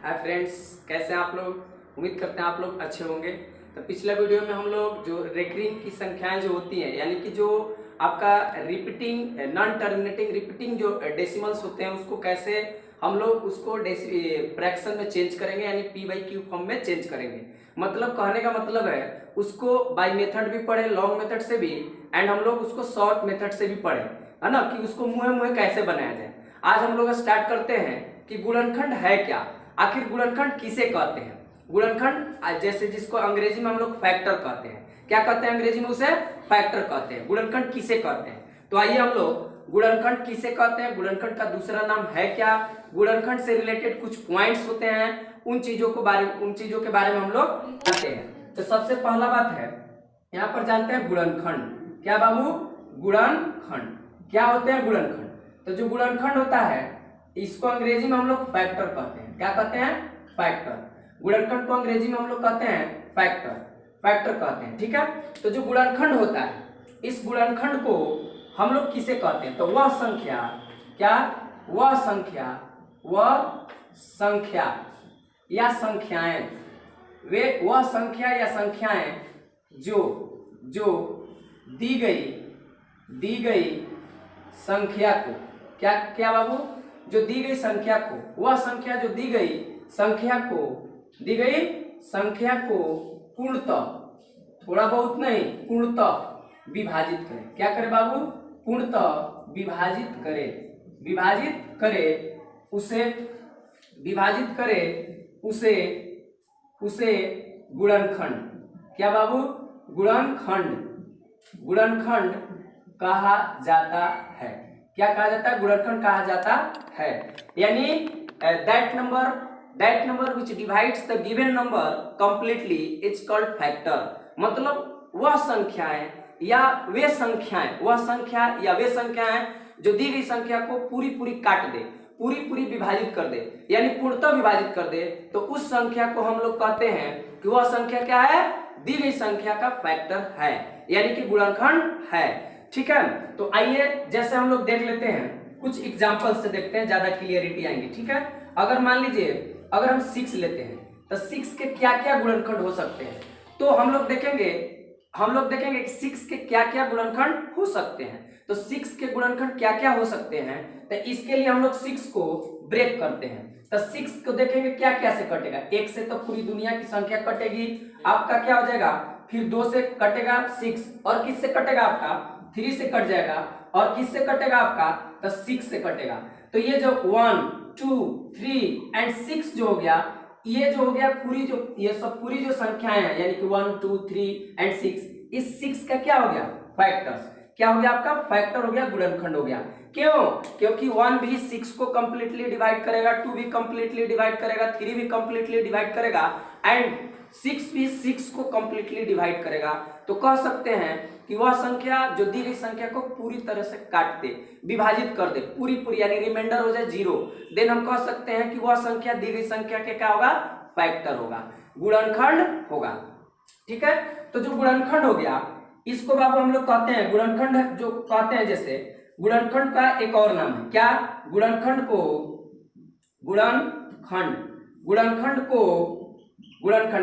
Hi friends, कैसे हैं आप लोग। उम्मीद करते हैं आप लोग अच्छे होंगे। तो पिछले वीडियो में हम लोग जो रेकरिंग की संख्याएं जो होती हैं, यानी कि जो आपका रिपीटिंग नॉन टर्मिनेटिंग रिपीटिंग जो डेसिमल्स होते हैं, उसको कैसे हम लोग उसको फ्रैक्शन में चेंज करेंगे, यानी पी बाई क्यू फॉर्म में चेंज करेंगे। मतलब कहने का मतलब है उसको बाई मेथड भी पढ़े, लॉन्ग मेथड से भी, एंड हम लोग उसको शॉर्ट मेथड से भी पढ़े, है ना, कि उसको मुँहे मुँहे कैसे बनाया जाए। आज हम लोग स्टार्ट करते हैं कि गुणनखंड है क्या, आखिर गुणनखंड किसे कहते हैं। गुणनखंड जैसे जिसको अंग्रेजी में हम लोग फैक्टर कहते हैं, क्या कहते हैं अंग्रेजी में, उसे फैक्टर कहते हैं। गुणनखंड किसे कहते हैं, तो आइए हम लोग गुणनखंड किसे कहते हैं, गुणनखंड का दूसरा नाम है क्या, गुणनखंड से रिलेटेड कुछ पॉइंट्स होते हैं, उन चीजों के बारे में हम लोग जानते हैं। तो सबसे पहला बात है, यहाँ पर जानते हैं गुणनखंड। क्या बाबू, गुणनखंड क्या होते हैं। गुणनखंड, तो जो गुणनखंड होता है इसको अंग्रेजी में हम लोग फैक्टर कहते हैं। क्या कहते हैं, फैक्टर। गुणनखंड को अंग्रेजी में हम लोग कहते हैं फैक्टर कहते हैं, ठीक है। तो जो गुणनखंड होता है, इस गुणनखंड को हम लोग किसे कहते हैं, तो वह संख्या, क्या, वह संख्या या संख्याएं, वह संख्या या संख्याएं जो दी गई संख्या को, क्या बाबू, जो दी गई संख्या को, वह संख्या जो दी गई संख्या को पूर्णतः, थोड़ा बहुत नहीं, पूर्णतः विभाजित करे। क्या करे बाबू, पूर्णतः विभाजित करे उसे गुणनखंड, क्या बाबू, गुणनखंड कहा जाता है। क्या कहा जाता है, गुणनखंड कहा जाता है। यानी that number which divides the given number completely is called factor। मतलब वह संख्याएं या वे संख्याएं जो दी गई संख्या को पूरी काट दे, पूरी विभाजित कर दे, यानी पूर्णतः विभाजित कर दे, तो उस संख्या को हम लोग कहते हैं कि वह संख्या क्या है, दी गई संख्या का फैक्टर है, यानी कि गुणनखंड है, ठीक है। तो आइए जैसे हम लोग देख लेते हैं, कुछ एग्जांपल से देखते हैं, ज्यादा क्लियरिटी आएंगी, ठीक है। अगर मान लीजिए, अगर हम 6 लेते हैं तो 6 के क्या क्या गुणनखंड हो सकते हैं, तो हम लोग देखेंगे कि 6 के क्या क्या गुणनखंड हो सकते हैं। तो 6 के गुणनखंड क्या क्या हो सकते हैं, तो इसके लिए हम लोग 6 को ब्रेक करते हैं। तो 6 को देखेंगे क्या क्या से कटेगा। 1 से तो पूरी दुनिया की संख्या कटेगी, आपका क्या हो जाएगा, फिर 2 से कटेगा 6, और किससे कटेगा, आपका 3 से कट जाएगा, और किससे कटेगा, आपका तो 6 से कटेगा। तो ये जो 1 2 3 एंड 6 जो हो गया, ये जो हो गया पूरी जो संख्याएं हैं, यानी कि 1 2 3 एंड 6, इस 6 का क्या हो गया, फैक्टर्स। क्या हो गया, आपका फैक्टर हो गया, गुणनखंड हो गया। क्यों, क्योंकि 1 भी 6 को कंप्लीटली डिवाइड करेगा, 2 भी कंप्लीटली डिवाइड करेगा, 3 भी कंप्लीटली डिवाइड करेगा, एंड 6 भी 6 को कंप्लीटली डिवाइड करेगा। तो कह सकते हैं कि वह संख्या जो दी गई संख्या को पूरी तरह से काट दे, विभाजित कर दे, पूरी यानी रिमाइंडर हो जाए 0, देन हम कह सकते हैं कि वह संख्या दी गई संख्या के क्या होगा, फैक्टर होगा, गुणनखंड होगा, ठीक है। तो जो गुणनखंड हो गया, इसको बाबू हम लोग कहते हैं गुणनखंड, जो कहते हैं जैसे गुणनखंड का एक और नाम है, क्या, गुणनखंड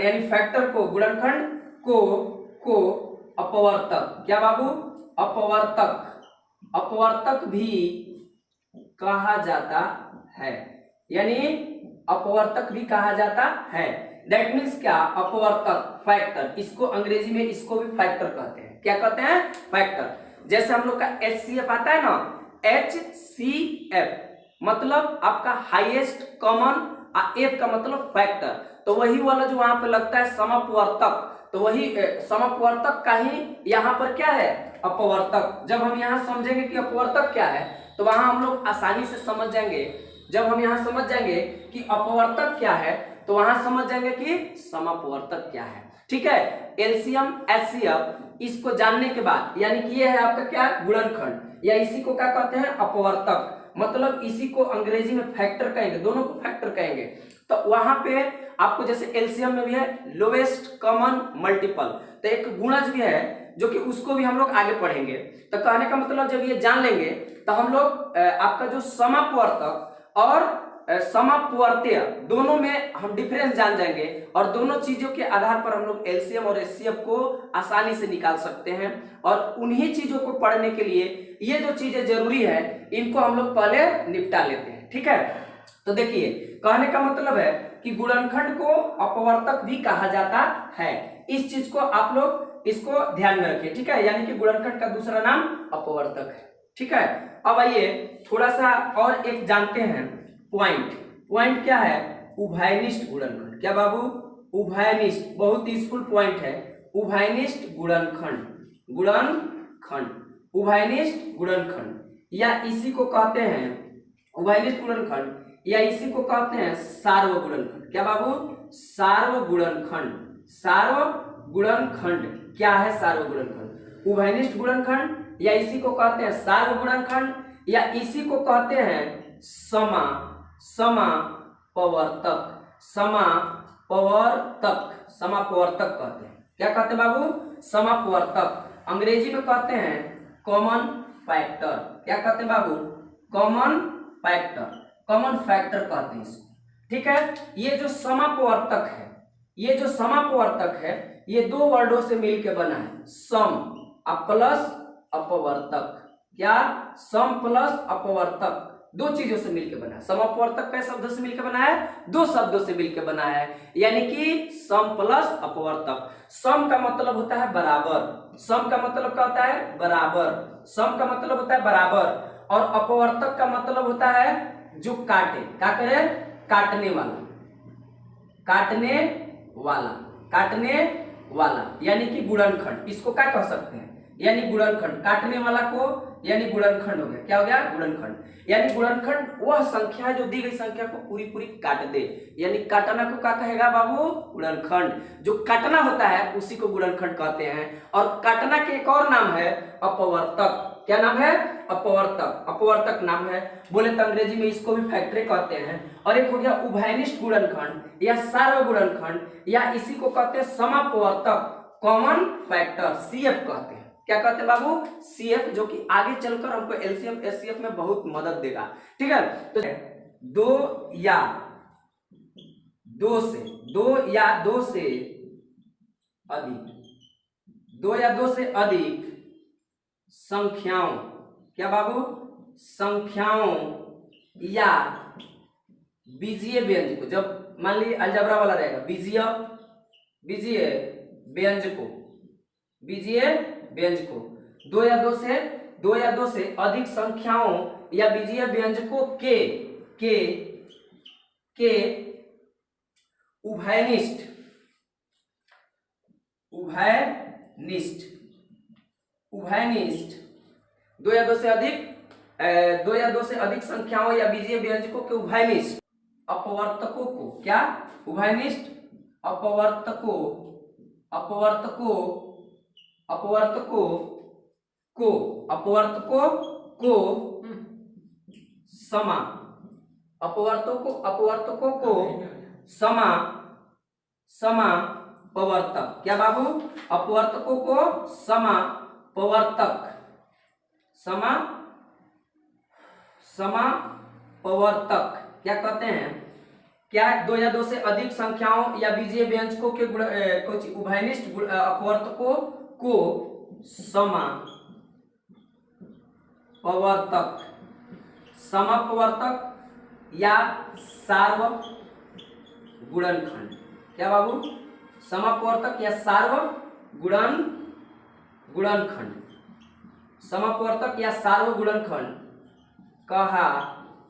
यानी फैक्टर को, गुणनखंड को अपवर्तक, क्या बाबू, अपवर्तक भी कहा जाता है, यानी अपवर्तक भी कहा जाता है। दैट मीन्स क्या, अपवर्तक, फैक्टर, इसको अंग्रेजी में इसको भी फैक्टर कहते हैं। क्या कहते हैं, फैक्टर। जैसे हम लोग का HCF आता है ना, HCF मतलब आपका हाईएस्ट कॉमन, F का मतलब फैक्टर, तो वही वाला जो वहां पे लगता है समपवर्तक, तो वही समपवर्तक का ही यहाँ पर क्या है, अपवर्तक। जब हम यहाँ समझेंगे कि अपवर्तक क्या है, तो वहां हम लोग आसानी से समझ जाएंगे। जब हम यहाँ समझ जाएंगे कि अपवर्तक क्या है, तो वहां समझ जाएंगे कि समपवर्तक क्या है, ठीक है। एलसीएम HCF इसको जानने के बाद, यानी कि ये है आपका क्या, गुणनखंड, या इसी को क्या कहते हैं, अपवर्तक, मतलब इसी को अंग्रेजी में फैक्टर कहेंगे, दोनों को फैक्टर कहेंगे। तो वहां पे आपको जैसे एलसीएम में भी है लोवेस्ट कॉमन मल्टीपल, तो एक गुणज भी है जो कि उसको भी हम लोग आगे पढ़ेंगे। तो कहने का मतलब जब ये जान लेंगे तो हम लोग आपका जो समपवर्तक और समापवर्तीय, दोनों में हम डिफरेंस जान जाएंगे और दोनों चीजों के आधार पर हम लोग एलसीएम और एचसीएफ को आसानी से निकाल सकते हैं। और उन्हीं चीजों को पढ़ने के लिए ये जो चीजें जरूरी है इनको हम लोग पहले निपटा लेते हैं, ठीक है। तो देखिए, कहने का मतलब है कि गुणनखंड को अपवर्तक भी कहा जाता है। इस चीज को आप लोग इसको ध्यान में रखिए, ठीक है। यानी कि गुणनखंड का दूसरा नाम अपवर्तक है, ठीक है। अब आइए थोड़ा सा और एक जानते हैं पॉइंट क्या है, उभयनिष्ठ गुणनखंड। क्या बाबू, उभयनिष्ठ, बहुत यूजफुल पॉइंट है। उभयनिष्ठ गुणनखंड, उभयनिष्ठ गुणनखंड या इसी को कहते हैं उभयनिष्ठ गुणनखंड या इसी को कहते हैं सार्वगुणनखंड। क्या बाबू, सार्वगुणनखंड। सार्वगुणनखंड क्या है, सार्वगुणनखंड, उभयनिष्ठ गुणनखंड या इसी को कहते हैं सार्वगुणनखंड या इसी को कहते हैं समापवर्तक कहते हैं। क्या कहते हैं बाबू, समापवर्तक। अंग्रेजी में कहते हैं कॉमन फैक्टर। क्या कहते हैं बाबू, कॉमन फैक्टर कहते हैं इसको, ठीक है। ये जो समापवर्तक है, ये दो वर्डों से मिलकर बना है, सम प्लस अपवर्तक। क्या, सम प्लस अपवर्तक, दो चीजों से मिलकर बना है। समापवर्तक कई शब्दों से मिलकर बना है, दो शब्दों से मिलकर बना है, यानी कि सम प्लस अपवर्तक। सम का मतलब होता है बराबर, सम का मतलब क्या होता है, बराबर, सम का मतलब होता है बराबर। और अपवर्तक का मतलब होता है जो काटे, क्या करे, काटने वाला, यानी कि गुणनखंड। इसको क्या कह सकते हैं, यानी गुणनखंड, काटने वाला को यानी गुणनखंड हो गया। क्या हो गया, गुणनखंड। यानी गुणनखंड वह संख्या है जो दी गई संख्या को पूरी काट दे, यानी काटना को क्या कहेगा बाबू, गुणनखंड। जो काटना होता है उसी को गुणनखंड कहते हैं। और काटना के एक और नाम है अपवर्तक। क्या नाम है, अपवर्तक नाम है। बोले तो अंग्रेजी में इसको भी फैक्टर कहते हैं। और एक हो गया उभयनिष्ठ गुणनखंड या सार्वगुणनखंड या इसी को कहते हैं समापवर्तक, कॉमन फैक्टर, सीएफ कहते हैं। क्या कहते हैं बाबू, सीएफ, जो कि आगे चलकर हमको एलसीएम एचसीएफ में बहुत मदद देगा, ठीक है। तो दो या दो से अधिक संख्याओं, क्या बाबू, संख्याओं या बीजीय व्यंजक को, जब मान लीजिए अलजेब्रा वाला रहेगा, बीजीय व्यंजकों, दो या दो से अधिक संख्याओं या बीजीय व्यंजकों के उभयनिष्ठ दो या दो से अधिक संख्याओं या बीजीय व्यंजकों के उभयनिष्ठ अपवर्तकों को, क्या, उभयनिष्ठ अपवर्तकों को समापवर्तक। क्या बाबू, अपवर्तकों को समापवर्तक क्या कहते हैं, क्या, दो या दो से अधिक संख्याओं या बीजीय व्यंजकों के कुछ उभयनिष्ठ अपवर्तकों को समापवर्तक या सार्वगुणनखंड। क्या बाबू, समापवर्तक या सार्वगुणनखंड, समापवर्तक या सार्वगुणनखंड कहा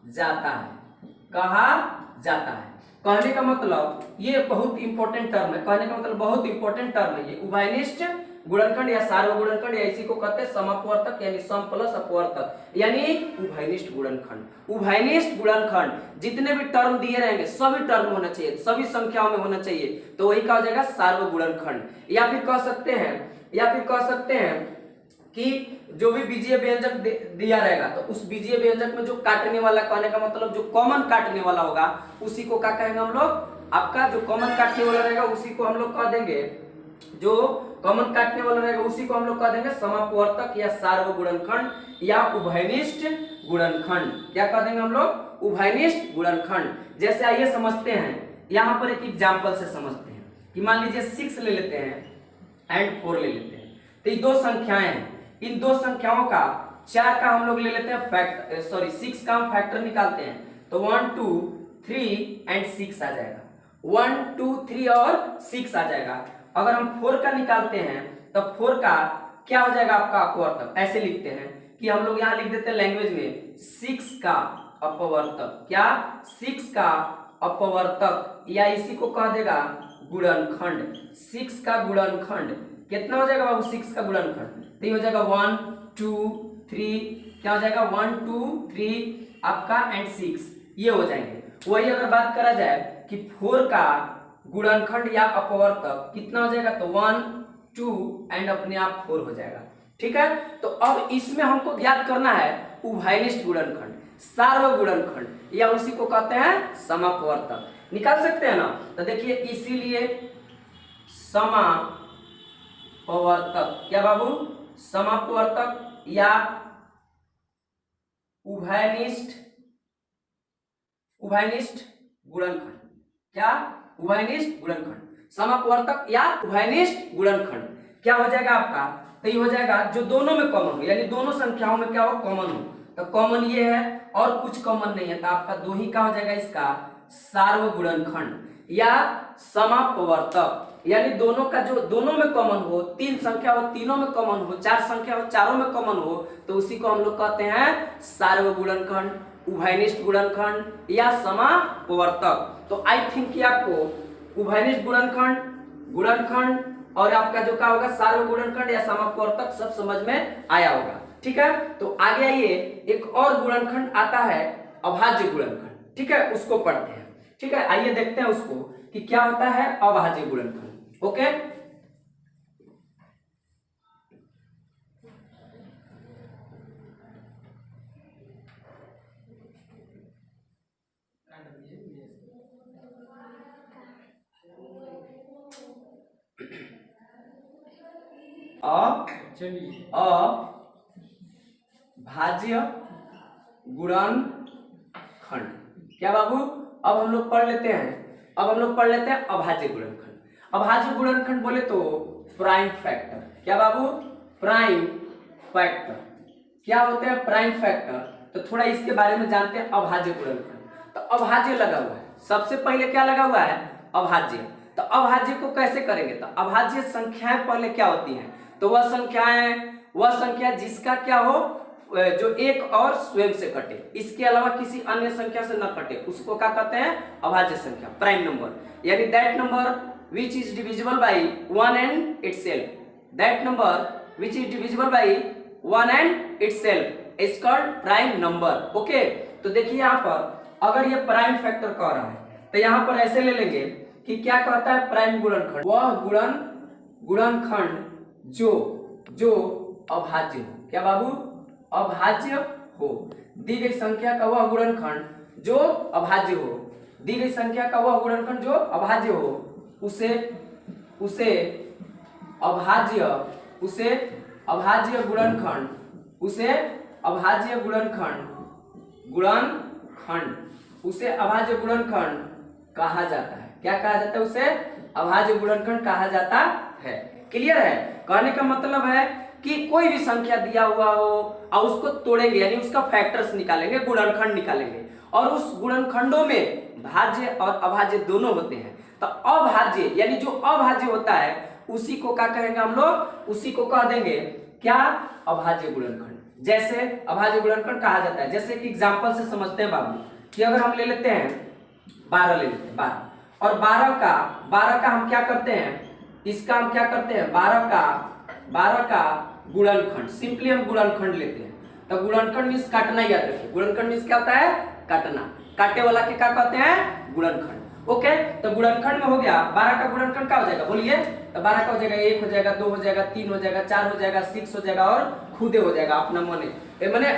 जाता है। कहने का मतलब ये बहुत इंपॉर्टेंट टर्म है, ये उभयनिष्ठ गुणनखंड या सार्वगुणनखंड या इसी को कहते हैं समापवर्तक यानी सम प्लस अपवर्तक यानी उभयनिष्ठ गुणनखंड। उभयनिष्ठ गुणनखंड जितने भी टर्म दिए रहेंगे सभी टर्म होना चाहिए, सभी संख्याओं में होना चाहिए, तो वही कहा हो जाएगा सार्वगुणनखंड। या फिर कह सकते हैं कि जो भी बीजीय व्यंजक दिया रहेगा तो उस बीजीय व्यंजक में जो काटने वाला, कहने का मतलब जो कॉमन काटने वाला होगा उसी को क्या कहेंगे हम लोग, आपका जो कॉमन काटने वाला रहेगा उसी को हम लोग कह देंगे, जो कॉमन काटने वाला रहेगा उसी को हम लोग कह देंगे समापवर्तक या सार्वगुणनखंड या उभयनिष्ठ गुणनखंड। क्या कह देंगे हम लोग, उभयनिष्ठ गुणनखंड। जैसे आइए समझते हैं, यहाँ पर एक एग्जाम्पल से समझते हैं कि मान लीजिए 6 ले लेते हैं एंड 4 ले लेते हैं। तो ये दो संख्याएं हैं, इन दो संख्याओं का 4 का हम लोग ले लेते हैं फैक्टर, 6 का हम फैक्टर निकालते हैं। तो 1 2 3 एंड 6 आ जाएगा, 1 2 3 और 6 आ जाएगा। अगर हम 4 का निकालते हैं तो 4 का क्या हो जाएगा आपका अपवर्तक। ऐसे लिखते हैं कि हम लोग यहाँ लिख देते हैं लैंग्वेज में 6 का अपवर्तक। क्या? 6 का अपवर्तक, या इसी को कह देगा गुणनखंड। 6 का गुणनखंड कितना हो जाएगा बाबू? 6 का गुणनखंड तो ये हो जाएगा 1 2 3, क्या हो जाएगा 1 2 3 आपका एंड 6 ये हो जाएंगे। वही अगर बात करा जाए कि 4 का गुणनखंड या अपवर्तक कितना हो जाएगा, तो 1 2 एंड अपने आप 4 हो जाएगा। ठीक है, तो अब इसमें हमको ज्ञात करना है उभयनिष्ठ गुणनखंड, सार्व गुणनखंड, या उसी को कहते हैं समापवर्तक। निकाल सकते हैं ना? तो देखिए इसीलिए समापवर्तक, क्या बाबू? समापवर्तक या उभयनिष्ठ गुणनखंड। क्या? उभयनिष्ठ गुणनखंड, समापवर्तक या उभयनिष्ठ गुणनखंड क्या हो जाएगा आपका? तो ये हो जाएगा जो दोनों में कॉमन हो, यानी दोनों संख्याओं में क्या हो, कॉमन हो। तो कॉमन ये है और कुछ कॉमन नहीं है, तो आपका 2 ही का हो जाएगा इसका सार्व गुणनखंड या समापवर्तक। यानी दोनों का जो दोनों में कॉमन हो, 3 संख्या हो तीनों में कॉमन हो, 4 संख्या हो चारों में कॉमन हो, तो उसी को हम लोग कहते हैं सार्व गुणनखंड, उभयनिष्ठ गुणनखंड या समापवर्तक। तो आई थिंक कि आपको उभयनिष्ठ गुणनखंड और आपका जो क्या होगा सार्व गुणनखंड या समापवर्तक सब समझ में आया होगा। ठीक है, तो आगे आइए एक और गुणनखंड आता है अभाज्य गुणनखंड। ठीक है, उसको पढ़ते हैं। ठीक है, आइए देखते हैं उसको कि क्या होता है अभाज्य गुणनखंड। ओके, अभाज्य गुणनखंड। क्या बाबू? अब हम लोग पढ़ लेते हैं अभाज्य गुणनखंड। अभाज्य गुणनखंड बोले तो प्राइम फैक्टर। क्या बाबू? Prime factor. क्या होते हैं प्राइम फैक्टर? तो थोड़ा इसके बारे में जानते हैं अभाज्य गुणनखंड। तो अभाज्य लगा हुआ है, सबसे पहले क्या लगा हुआ है? अभाज्य। तो अभाज्य को कैसे करेंगे? तो अभाज्य संख्याएं पहले क्या होती हैं? तो वह संख्या जिसका क्या हो, जो एक और स्वयं से कटे, इसके अलावा किसी अन्य संख्या से न कटे, उसको क्या कहते हैं? अभाज्य संख्या, प्राइम नंबर। यानी that number which is divisible by 1 and itself, that number which is divisible by 1 and itself is called prime number. Okay, तो देखिए यहाँ पर अगर ये प्राइम फैक्टर कह रहा है तो यहाँ पर ऐसे ले लेंगे कि क्या कहता है प्राइम गुणनखंड? वह गुणनखंड जो अभाज्य हो। क्या बाबू? अभाज्य हो। दी गई संख्या का वह गुणनखंड जो अभाज्य हो, दी गई संख्या का वह गुणनखंड जो अभाज्य हो, उसे अभाज्य गुणनखंड कहा जाता है। क्या कहा जाता है? उसे अभाज्य गुणनखंड कहा जाता है। क्लियर है? कहने का मतलब है कि कोई भी संख्या दिया हुआ हो और उसको तोड़ेंगे, यानी उसका फैक्टर्स निकालेंगे, गुणनखंड निकालेंगे, और उस गुणनखंडों में भाज्य और अभाज्य दोनों होते हैं। तो अभाज्य यानी जो अभाज्य होता है उसी को क्या कहेंगे हम लोग? उसी को कह देंगे क्या? अभाज्य गुणनखंड। जैसे अभाज्य गुणनखंड कहा जाता है, जैसे कि एग्जांपल से समझते हैं बाबू कि अगर हम ले लेते हैं 12 ले लेते हैं 12, और 12 का हम क्या करते हैं? इसका हम क्या करते हैं? 12 का गुणनखंड, सिंपली हम गुणनखंड लेते हैं। तो गुणनखंड मीन्स काटना, याद रखिए गुणनखंड मीन्स क्या होता है? काटना। काटे वाला के क्या कहते हैं? गुणनखंड। ओके, तो गुणनखंड में हो गया 12 का गुणनखंड क्या हो जाएगा बोलिए? तो 12 का हो जाएगा 1 हो जाएगा, 2 हो जाएगा, 3 हो जाएगा, 4 हो जाएगा, 6 हो जाएगा और खुदे हो जाएगा अपना मने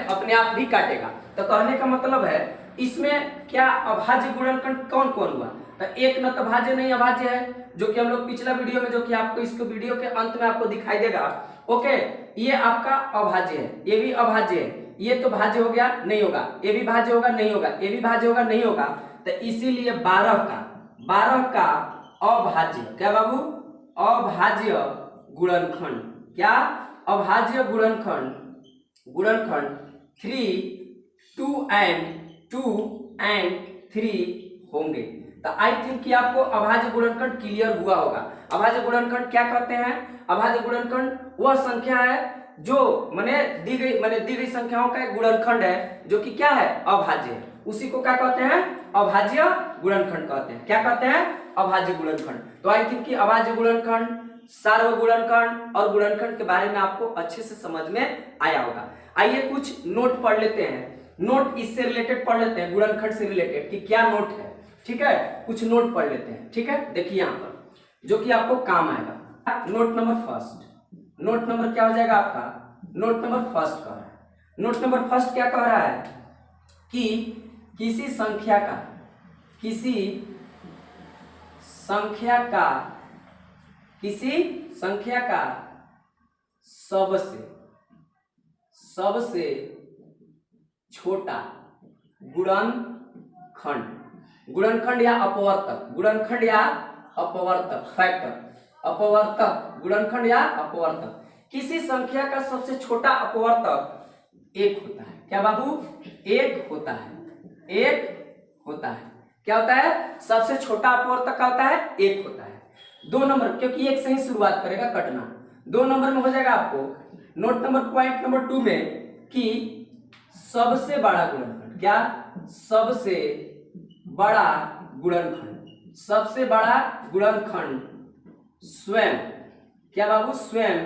अपने आप भी काटेगा। तो कहने का मतलब है इसमें क्या अभाज्य गुणनखंड कौन कौन हुआ? तो एक न तो भाज्य नहीं अभाज्य है, जो कि हम लोग पिछला वीडियो में, जो कि आपको इसको वीडियो के अंत में आपको दिखाई देगा। ओके, ये आपका अभाज्य है, ये भी अभाज्य है, ये तो भाज्य हो गया, नहीं होगा। ये भी भाज्य होगा, नहीं होगा। ये भी भाज्य होगा, नहीं होगा। तो इसीलिए 12 का अभाज्य, क्या बाबू, अभाज्य गुणनखंड, क्या अभाज्य गुणनखंड 3, 2 and 3 होंगे। तो आई थिंक कि आपको अभाज्य गुणनखंड क्लियर हुआ होगा। अभाज्य गुणनखंड क्या कहते हैं? अभाज्य गुणनखंड वह संख्या है जो माने दी गई संख्याओं का एक गुणनखंड है जो कि क्या है, अभाज्य है। उसी को क्या कहते हैं? अभाज्य गुणनखंड कहते हैं। क्या कहते हैं? अभाज्य गुणनखंड। तो आई थिंक कि अभाज्य गुणनखंड, सार्वगुणनखंड और गुणनखंड के बारे में आपको अच्छे से समझ में आया होगा। आइए कुछ नोट पढ़ लेते हैं। नोट इससे रिलेटेड पढ़ लेते हैं, गुणनखंड से रिलेटेड कि क्या नोट है। ठीक है, कुछ नोट पढ़ लेते हैं। ठीक है, देखिए यहाँ पर जो कि आपको काम आएगा। Note number first, note number क्या हो जाएगा आपका? नोट नंबर फर्स्ट कह रहा है। नोट नंबर फर्स्ट क्या कह रहा है कि किसी संख्या का सबसे छोटा गुणनखंड या अपवर्तक फैक्टर, गुणनखंड या अपवर्तक, किसी संख्या का सबसे छोटा अपवर्तक 1 होता है। क्या बाबू? 1 होता है। क्या होता है? सबसे छोटा अपवर्तक क्या होता है? 1 होता है। 2 नंबर, क्योंकि 1 से ही शुरुआत करेगा कटना। 2 नंबर में हो जाएगा आपको नोट नंबर पॉइंट नंबर 2 में कि सबसे बड़ा गुणनखंड, क्या? सबसे बड़ा गुणनखंड स्वयं, क्या बाबू? स्वयं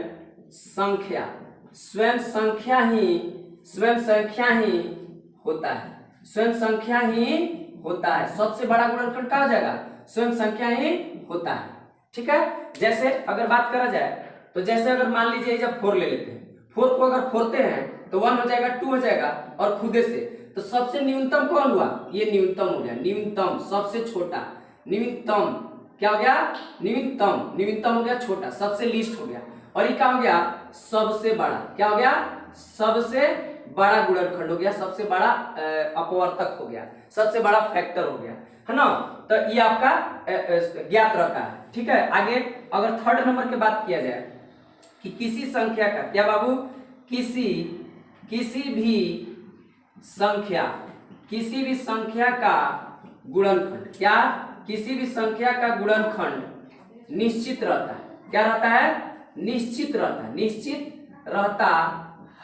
संख्या ही होता है। सबसे बड़ा गुणनखंड क्या हो जाएगा? स्वयं संख्या ही होता है। ठीक है, जैसे अगर बात करा जाए तो जैसे अगर मान लीजिए जब 4 ले लेते हैं, 4 को अगर फोड़ते हैं तो 1 हो जाएगा, 2 हो जाएगा और खुदे से तो सबसे न्यूनतम कौन हुआ? ये न्यूनतम हो गया। न्यूनतम सबसे छोटा, न्यूनतम क्या हो गया? न्यूनतम हो गया छोटा, सबसे लीस्ट हो गया। और ये क्या हो गया? सबसे बड़ा, क्या हो गया? सबसे बड़ा गुणनखंड हो गया, सबसे बड़ा अपवर्तक हो गया, सबसे बड़ा फैक्टर हो गया, है ना। तो ये आपका ज्ञात रहता है। ठीक है, आगे अगर थर्ड नंबर की बात किया जाए कि किसी संख्या का, क्या बाबू? किसी भी संख्या का गुणनखंड, क्या? किसी भी संख्या का गुणनखंड निश्चित रहता है। क्या रहता है? निश्चित रहता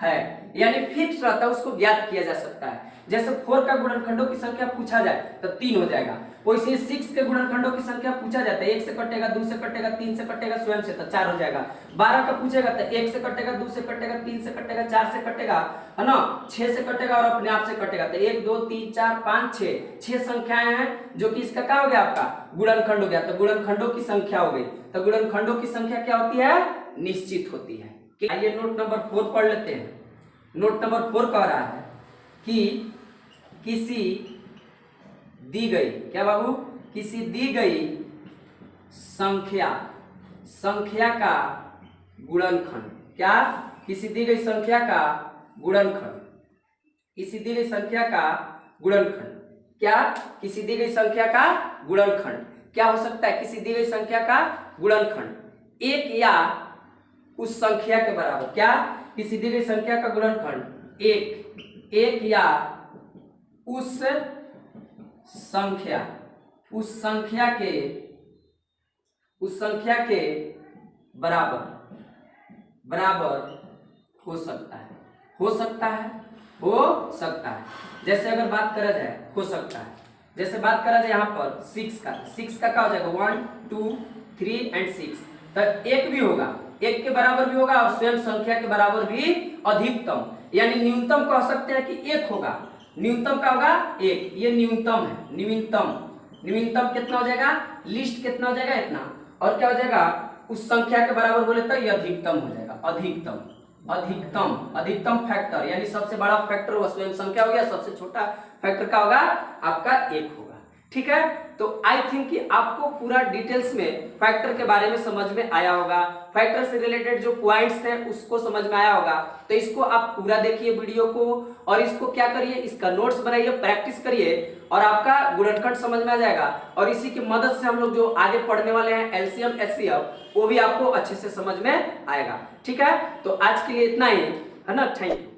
है, यानी फिक्स रहता है, उसको ज्ञात किया जा सकता है। जैसे 4 का गुणनखंडों की संख्या पूछा जाए तो 3 हो जाएगा। वैसे 6 के गुणनखंडों की संख्या पूछा जाता है, 1 से कटेगा, 2 से कटेगा, 3 से कटेगा, स्वयं से तो 4 हो जाएगा। 12 का पूछेगा तो 1 से कटेगा, 2 से कटेगा, 3 से कटेगा, 4 से कटेगा, है ना, 6 से कटेगा और अपने आप से कटेगा। तो 1 2 3 4 5 6 संख्याएं हैं जो कि इसका क्या हो गया? आपका गुणनखंड हो गया। तो गुणनखंडों की संख्या हो गई। तो गुणनखंडों की संख्या क्या होती है? निश्चित होती है। आइए नोट नंबर 4 पढ़ लेते हैं। नोट नंबर 4 कह रहा है कि किसी दी गई, क्या बाबू? किसी दी गई संख्या का गुणनखंड, क्या? किसी दी गई संख्या का गुणनखंड, किसी दी गई संख्या का गुणनखंड, क्या? किसी दी गई संख्या का गुणनखंड क्या हो सकता है? किसी दी गई संख्या का गुणनखंड 1 या उस संख्या के बराबर, क्या? किसी दी गई संख्या का गुणनखंड 1 या उस संख्या के बराबर हो सकता है। जैसे अगर बात करा जाए, हो सकता है, जैसे बात करा जाए यहाँ पर 6 का क्या हो जाएगा? 1 2 3 एंड 6। तो 1 भी होगा, 1 के बराबर भी होगा और स्वयं संख्या के बराबर भी अधिकतम, यानी न्यूनतम कह सकते हैं कि 1 होगा। न्यूनतम क्या होगा? 1। ये न्यूनतम है। न्यूनतम कितना हो जाएगा? लिस्ट कितना हो जाएगा? इतना। और क्या हो जाएगा? उस संख्या के बराबर बोले तो ये अधिकतम हो जाएगा। अधिकतम फैक्टर, यानी सबसे बड़ा फैक्टर वो स्वयं संख्या हो गया, सबसे छोटा फैक्टर क्या होगा? आपका 1 होगा। ठीक है, तो आई थिंक कि आपको पूरा डिटेल्स में फैक्टर के बारे में समझ में आया होगा, फैक्टर से रिलेटेड जो पॉइंट्स हैं उसको समझ में आया होगा। तो इसको आप पूरा देखिए वीडियो को और इसको क्या करिए, इसका नोट्स बनाइए, प्रैक्टिस करिए और आपका गुणनखंड समझ में आ जाएगा। और इसी की मदद से हम लोग जो आगे पढ़ने वाले हैं एलसीएम एचसीएफ वो भी आपको अच्छे से समझ में आएगा। ठीक है, तो आज के लिए इतना ही है ना, थैंक यू।